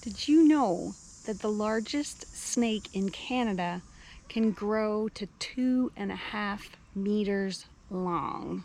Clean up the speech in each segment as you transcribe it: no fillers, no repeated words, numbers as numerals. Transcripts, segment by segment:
Did you know that the largest snake in Canada can grow to 2.5 meters long?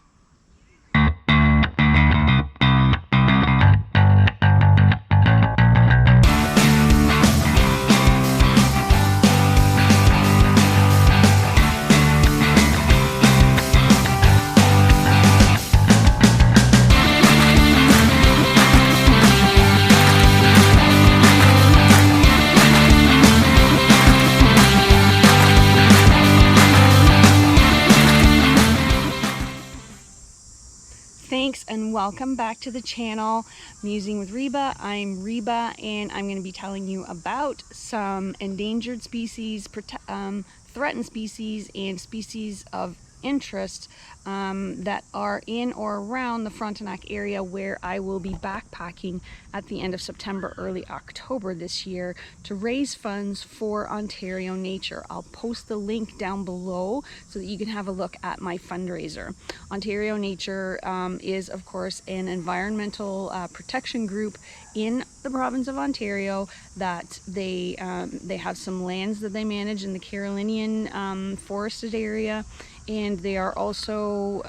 Thanks and welcome back to the channel, Musing with Reba. I'm Reba and I'm going to be telling you about some endangered species, threatened species, and species of interest that are in or around the Frontenac area, where I will be backpacking at the end of September, early October this year to raise funds for Ontario Nature. I'll post the link down below so that you can have a look at my fundraiser. Ontario Nature is, of course, an environmental protection group in the province of Ontario that they have some lands that they manage in the Carolinian forested area, and they are also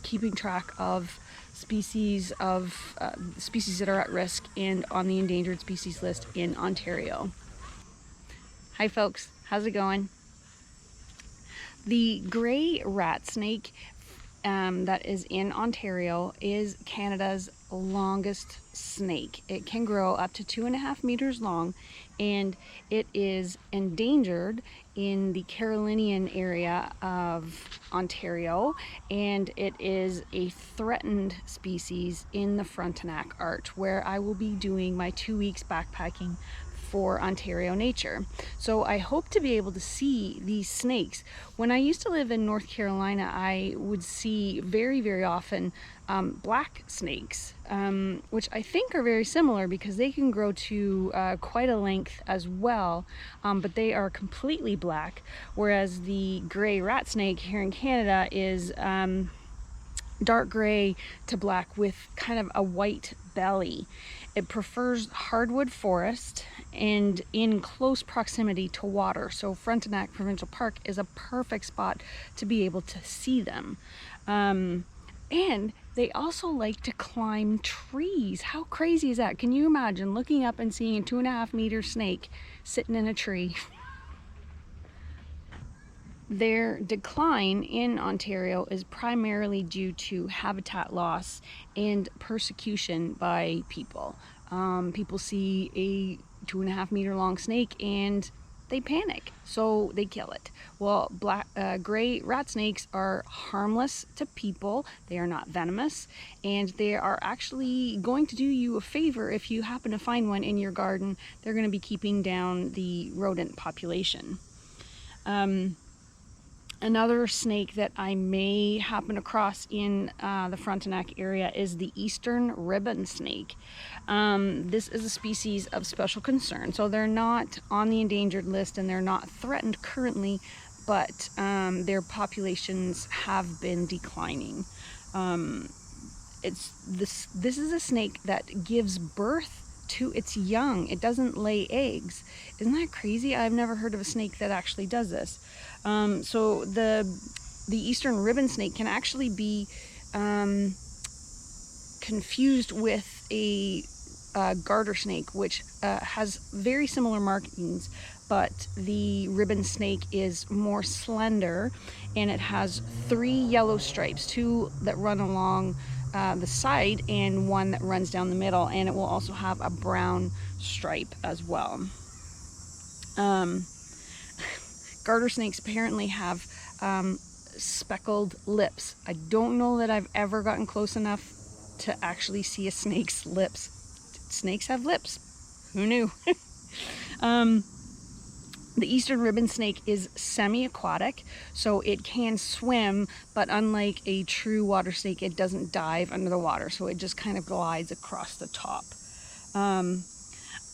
keeping track of species that are at risk and on the endangered species list in Ontario. Hi folks, how's it going? The gray rat snake that is in Ontario is Canada's longest snake. It can grow up to 2.5 meters long, and it is endangered in the Carolinian area of Ontario, and it is a threatened species in the Frontenac Arch, where I will be doing my 2 weeks backpacking for Ontario Nature. So I hope to be able to see these snakes. When I used to live in North Carolina, I would see very often black snakes, which I think are very similar because they can grow to quite a length as well, but they are completely black, whereas the gray rat snake here in Canada is dark gray to black with kind of a white belly. It prefers hardwood forest and in close proximity to water. So Frontenac Provincial Park is a perfect spot to be able to see them. And they also like to climb trees. How crazy is that? Can you imagine looking up and seeing a 2.5 meter snake sitting in a tree? Their decline in Ontario is primarily due to habitat loss and persecution by people. People see a 2.5 meter long snake and they panic, so they kill it. Well, gray rat snakes are harmless to people. They are not venomous, and they are actually going to do you a favor if you happen to find one in your garden. They're going to be keeping down the rodent population. Another snake that I may happen across in the Frontenac area is the eastern ribbon snake. This is a species of special concern. So they're not on the endangered list and they're not threatened currently, but their populations have been declining. This is a snake that gives birth to its young. It doesn't lay eggs. Isn't that crazy? I've never heard of a snake that actually does this. So the eastern ribbon snake can actually be confused with a garter snake, which has very similar markings, but the ribbon snake is more slender, and it has 3 yellow stripes, 2 that run along the side and 1 that runs down the middle, and it will also have a brown stripe as well. Garter snakes apparently have speckled lips. I don't know that I've ever gotten close enough to actually see a snake's lips. Snakes have lips. Who knew? The eastern ribbon snake is semi-aquatic, so it can swim, but unlike a true water snake, it doesn't dive under the water, so it just kind of glides across the top.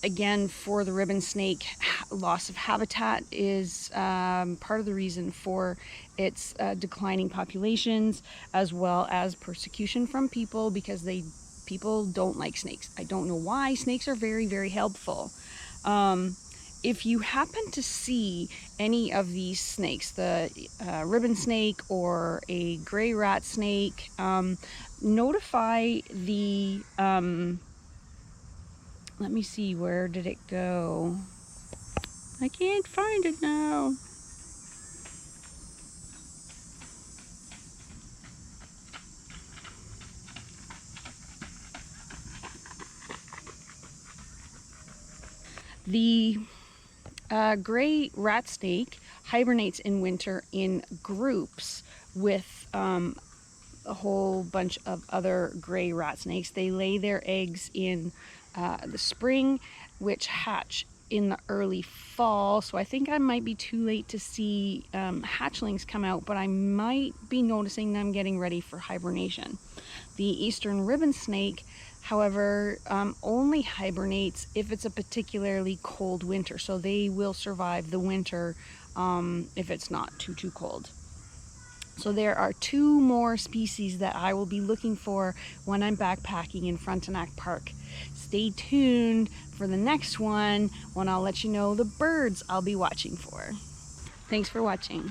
Again, for the ribbon snake, loss of habitat is part of the reason for its declining populations, as well as persecution from people, because they People don't like snakes. I don't know why. Snakes are very, very helpful. If you happen to see any of these snakes, the ribbon snake or a gray rat snake, notify the, let me see, where did it go? I can't find it now. The gray rat snake hibernates in winter in groups with a whole bunch of other gray rat snakes. They lay their eggs in the spring, which hatch in the early fall. So I think I might be too late to see hatchlings come out, but I might be noticing them getting ready for hibernation. The eastern ribbon snake, however, only hibernates if it's a particularly cold winter. So they will survive the winter if it's not too cold. So there are 2 more species that I will be looking for when I'm backpacking in Frontenac Park. Stay tuned for the next one when I'll let you know the birds I'll be watching for. Thanks for watching.